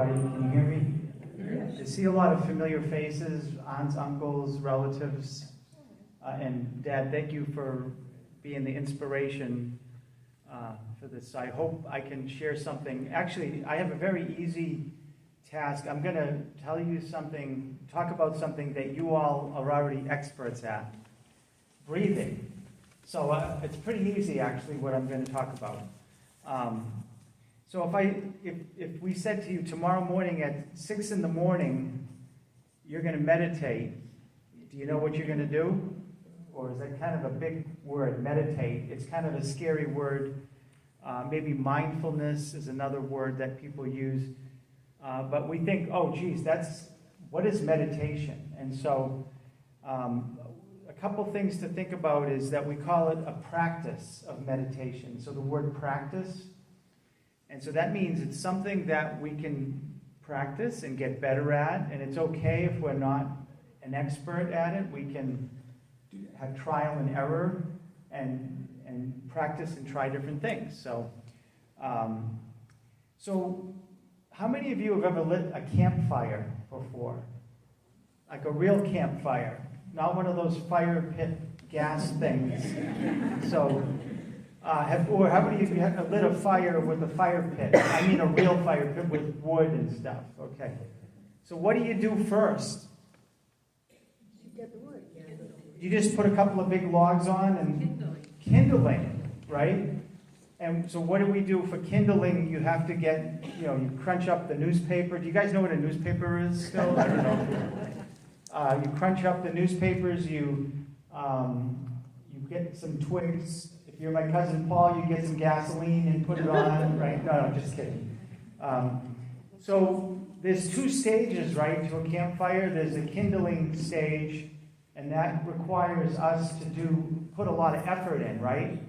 everybody. Can you hear me? I see a lot of familiar faces, aunts, uncles, relatives. And Dad, thank you for being the inspiration for this. I hope I can share something. Actually, I have a very easy task. I'm going to tell you something, talk about something that you all are already experts at. Breathing. So it's pretty easy, actually, what I'm going to talk about. So if we said to you tomorrow morning at 6 in the morning, you're going to meditate, do you know what you're going to do? Or is that kind of a big word, meditate? It's kind of a scary word. Maybe mindfulness is another word that people use. But we think, oh, geez, what is meditation? And so a couple things to think about is that we call it a practice of meditation. So the word practice. And so that means it's something that we can practice and get better at. And it's okay if we're not an expert at it. We can have trial and error and practice and try different things. So how many of you have ever lit a campfire before? Like a real campfire, not one of those fire pit gas things. So, how many of you have lit a fire with a fire pit? I mean a real fire pit with wood and stuff. Okay. So what do you do first? You just put a couple of big logs on and kindling, right? And so what do we do for kindling? You have to get, you crunch up the newspaper. Do you guys know what a newspaper is still? I don't know. You crunch up the newspapers, you get some twigs. If you're my cousin Paul, you get some gasoline and put it on, right? No, just kidding. So there's two stages, right, to a campfire. There's a kindling stage, and that requires us to put a lot of effort in, right?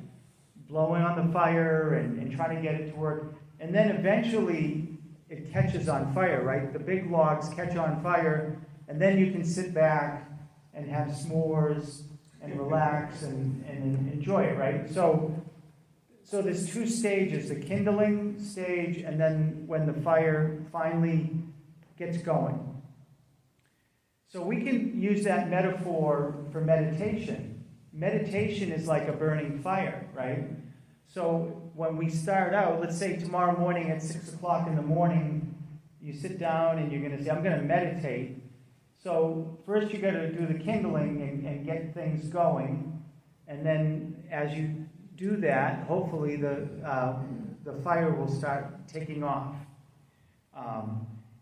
Blowing on the fire and trying to get it to work. And then eventually it catches on fire, right? The big logs catch on fire, and then you can sit back and have s'mores and relax and enjoy it, right? So there's two stages, the kindling stage and then when the fire finally gets going. So we can use that metaphor for meditation. Meditation is like a burning fire, right? So when we start out, let's say tomorrow morning at 6 o'clock in the morning, you sit down and you're going to say, I'm going to meditate. So first you got to do the kindling and get things going. And then as you do that, hopefully the fire will start taking off.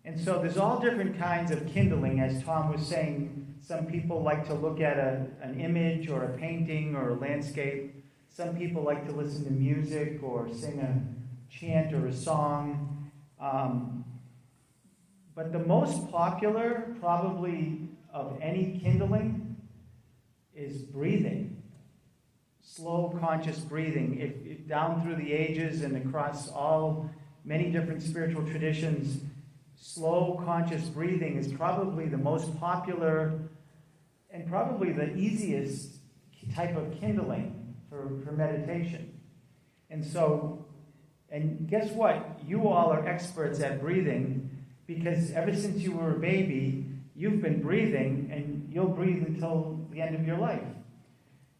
And so there's all different kinds of kindling, as Tom was saying. Some people like to look at an image or a painting or a landscape. Some people like to listen to music or sing a chant or a song. But the most popular, probably, of any kindling is breathing. Slow, conscious breathing. Down through the ages and across many different spiritual traditions, slow, conscious breathing is probably the most popular and probably the easiest type of kindling for meditation. And guess what? You all are experts at breathing because ever since you were a baby, you've been breathing and you'll breathe until the end of your life.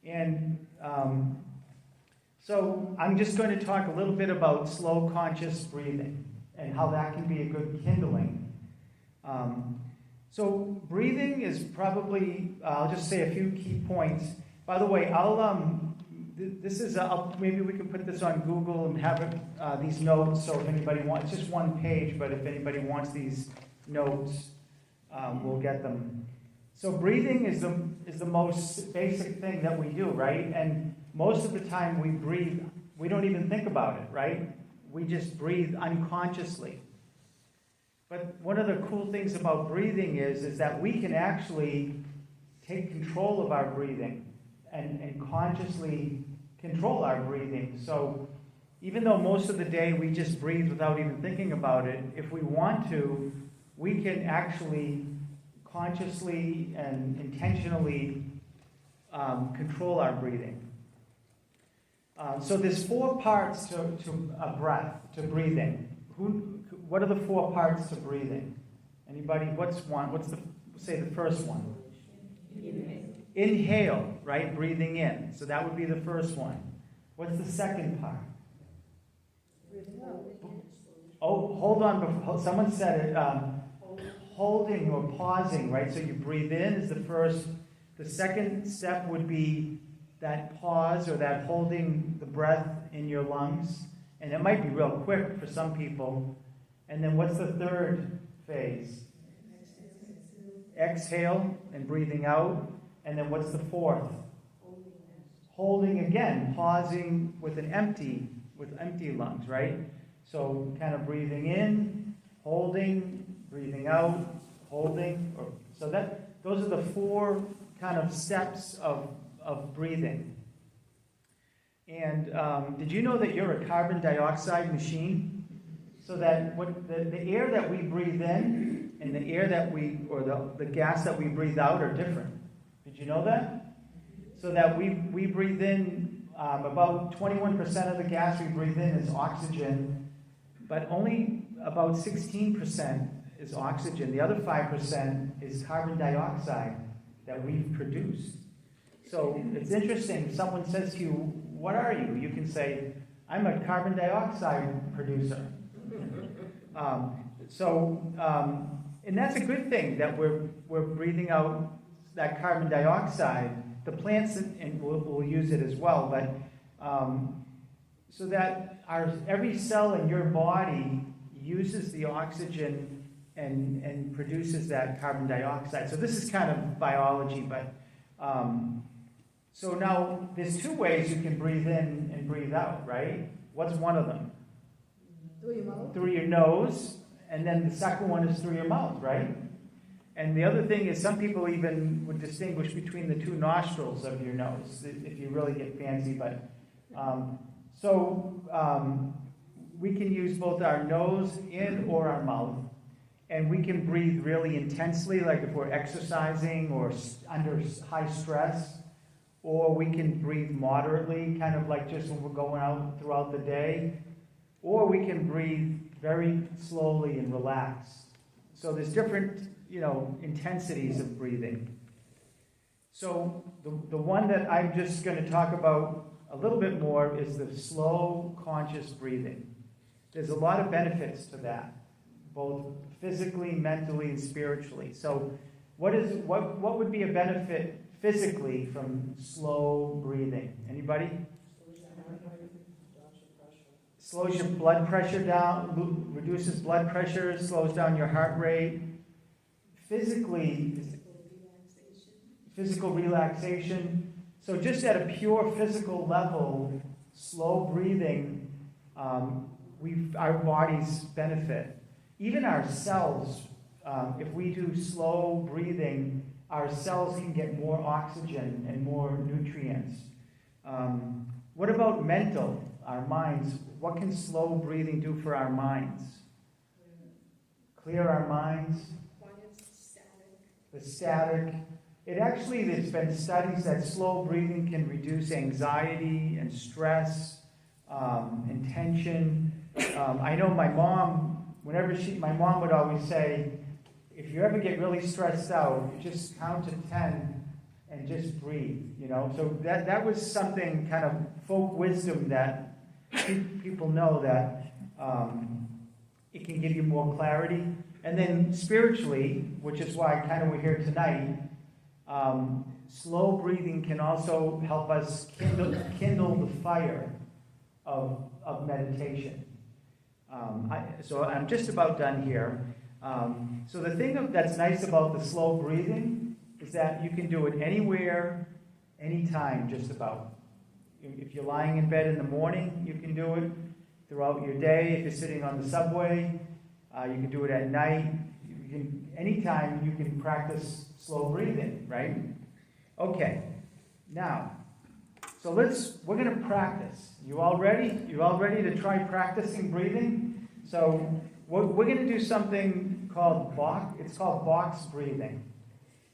And so I'm just going to talk a little bit about slow, conscious breathing and how that can be a good kindling. So breathing is probably, I'll just say a few key points. By the way, maybe we can put this on Google and have these notes, so if anybody wants, it's just one page, but if anybody wants these notes, we'll get them. So breathing is the most basic thing that we do, right? And most of the time we breathe, we don't even think about it, right? We just breathe unconsciously. But one of the cool things about breathing is that we can actually take control of our breathing and consciously control our breathing. So even though most of the day we just breathe without even thinking about it, if we want to, we can actually consciously and intentionally control our breathing. So there's 4 parts to a breath, to breathing. what are the four parts to breathing? Anybody? Say the first one. Inhale, right? Breathing in. So that would be the first one. What's the second part? Oh, hold on. Someone said it. Holding or pausing, right? So you breathe in is the first. The second step would be that pause or that holding the breath in your lungs. And it might be real quick for some people. And then what's the third phase? Exhale and breathing out. And then what's the fourth? Holding again, pausing with empty lungs, right? So kind of breathing in, holding, breathing out, holding. Those are the four kind of steps of breathing. And did you know that you're a carbon dioxide machine? So that the air that we breathe in and the air that the gas that we breathe out are different. Did you know that? So that we breathe in about 21% of the gas we breathe in is oxygen, but only about 16% is oxygen. The other 5% is carbon dioxide that we've produced. So it's interesting. If someone says to you, "What are you?" You can say, "I'm a carbon dioxide producer." And that's a good thing that we're breathing out that carbon dioxide. The plants and will use it as well, but so that every cell in your body uses the oxygen and produces that carbon dioxide. So this is kind of biology, but so now there's two ways you can breathe in and breathe out, right? What's one of them? Through your mouth. Through your nose, and then the second one is through your mouth, right? And the other thing is some people even would distinguish between the two nostrils of your nose, if you really get fancy, but we can use both our nose and or our mouth, and we can breathe really intensely, like if we're exercising or under high stress, or we can breathe moderately, kind of like just when we're going out throughout the day, or we can breathe very slowly and relaxed. So there's different, intensities of breathing. So the one that I'm just going to talk about a little bit more is the slow, conscious breathing. There's a lot of benefits to that, both physically, mentally, and spiritually. So what would be a benefit physically from slow breathing? Anybody? Slows your blood pressure down, reduces blood pressure, slows down your heart rate. Physically, physical relaxation. So just at a pure physical level, slow breathing, our bodies benefit. Even our cells, if we do slow breathing, our cells can get more oxygen and more nutrients. What about mental, our minds? What can slow breathing do for our minds? Clear our minds. The static. There's been studies that slow breathing can reduce anxiety and stress and tension. I know my mom, my mom would always say, if you ever get really stressed out, you just count to 10 and just breathe, So that was something kind of folk wisdom that people know that it can give you more clarity. And then spiritually, which is why kind of we're here tonight, slow breathing can also help us kindle the fire of meditation. So I'm just about done here. So the thing that's nice about the slow breathing is that you can do it anywhere, anytime, just about. If you're lying in bed in the morning, you can do it. Throughout your day, if you're sitting on the subway, you can do it at night. Anytime you can practice slow breathing, right? Okay. Now, so we're going to practice. You all ready? You all ready to try practicing breathing? So we're going to do something called box breathing.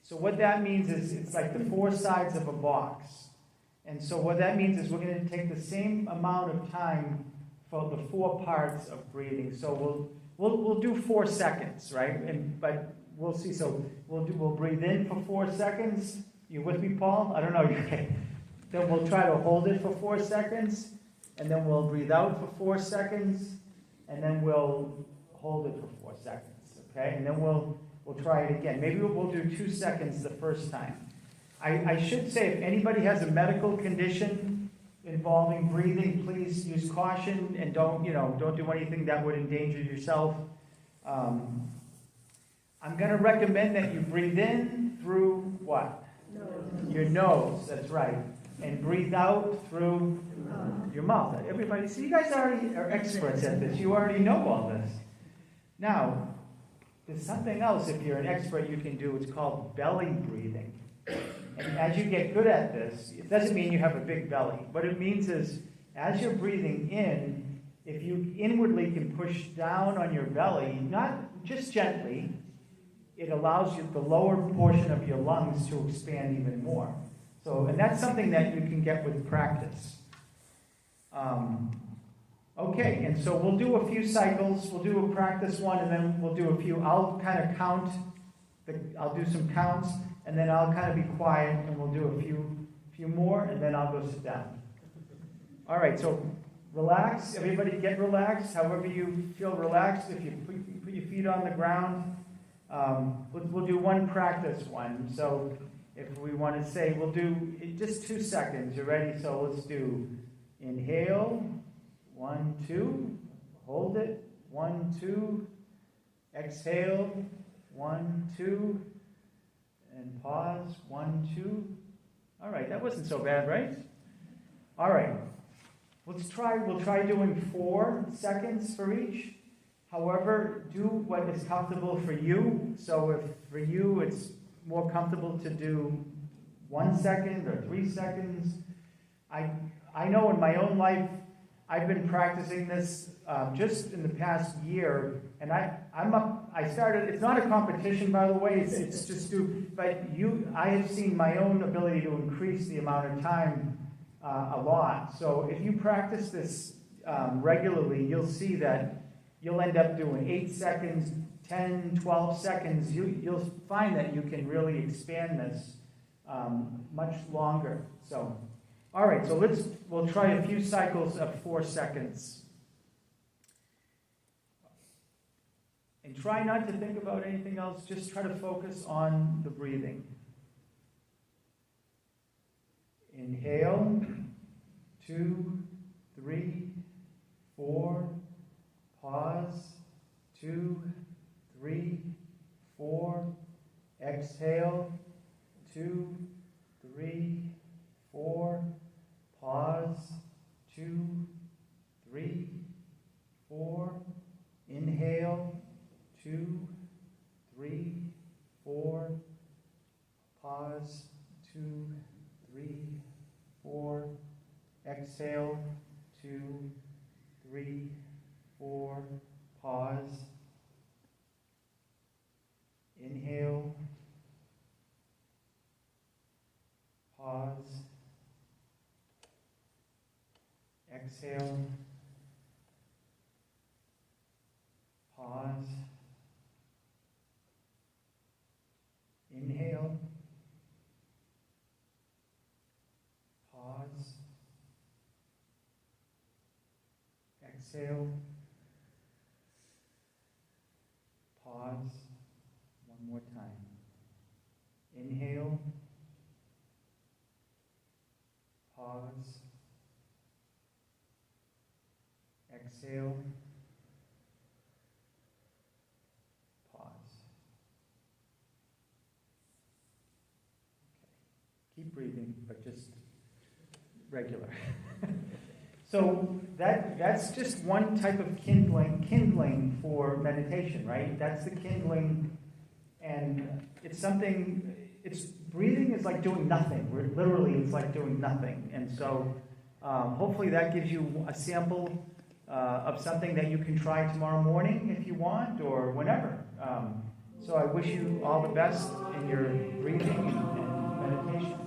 So what that means is it's like the four sides of a box. And so what that means is we're going to take the same amount of time for the 4 parts of breathing. So we'll do 4 seconds, right? But we'll see. So we'll breathe in for 4 seconds. You with me, Paul? I don't know. Okay. Then we'll try to hold it for 4 seconds, and then we'll breathe out for 4 seconds, and then we'll hold it for 4 seconds. Okay? And then we'll try it again. Maybe we'll do 2 seconds the first time. I should say, if anybody has a medical condition involving breathing, please use caution and don't do anything that would endanger yourself. I'm going to recommend that you breathe in through what? Nose. Your nose, that's right. And breathe out through your mouth. Everybody, so you guys already are experts at this. You already know all this. Now, there's something else, if you're an expert, you can do. It's called belly breathing. And as you get good at this, it doesn't mean you have a big belly. What it means is, as you're breathing in, if you inwardly can push down on your belly, not just gently, it allows you the lower portion of your lungs to expand even more. So, and that's something that you can get with practice. Okay, and so we'll do a few cycles. We'll do a practice one, and then we'll do a few. I'll kind of count. I'll do some counts, and then I'll kind of be quiet, and we'll do a few more, and then I'll go sit down. All right, so relax. Everybody get relaxed. However you feel relaxed. If you put your feet on the ground, we'll do one practice one. So if we want to say, we'll do just 2 seconds. You ready? So let's do inhale. 1, 2. Hold it. 1, 2. Exhale. 1, 2. And pause. 1, 2. All right, that wasn't so bad, right? All right. We'll try doing 4 seconds for each. However, do what is comfortable for you. So if for you it's more comfortable to do 1 second or 3 seconds, I know in my own life, I've been practicing this just in the past year, and I started. It's not a competition, by the way. It's just I have seen my own ability to increase the amount of time a lot. So if you practice this regularly, you'll see that you'll end up doing 8 seconds, 10, 12 seconds. You'll find that you can really expand this much longer. So. All right, so we'll try a few cycles of 4 seconds. And try not to think about anything else, just try to focus on the breathing. Inhale, 2, 3, 4, pause, 2, 3, 4, exhale, 2, 3, 4, pause, 2, 3, 4, inhale, 2, 3, 4, pause, 2, 3, 4, exhale, 2, 3, 4, pause, inhale, pause, exhale, pause, inhale, pause, exhale, pause, one more time, inhale, pause, exhale, pause. Okay. Keep breathing, but just regular. So that's just one type of kindling for meditation, right? That's the kindling, and it's something. Breathing is like doing nothing. Literally, it's like doing nothing, and so hopefully that gives you a sample of something that you can try tomorrow morning if you want, or whenever. So I wish you all the best in your breathing and meditation.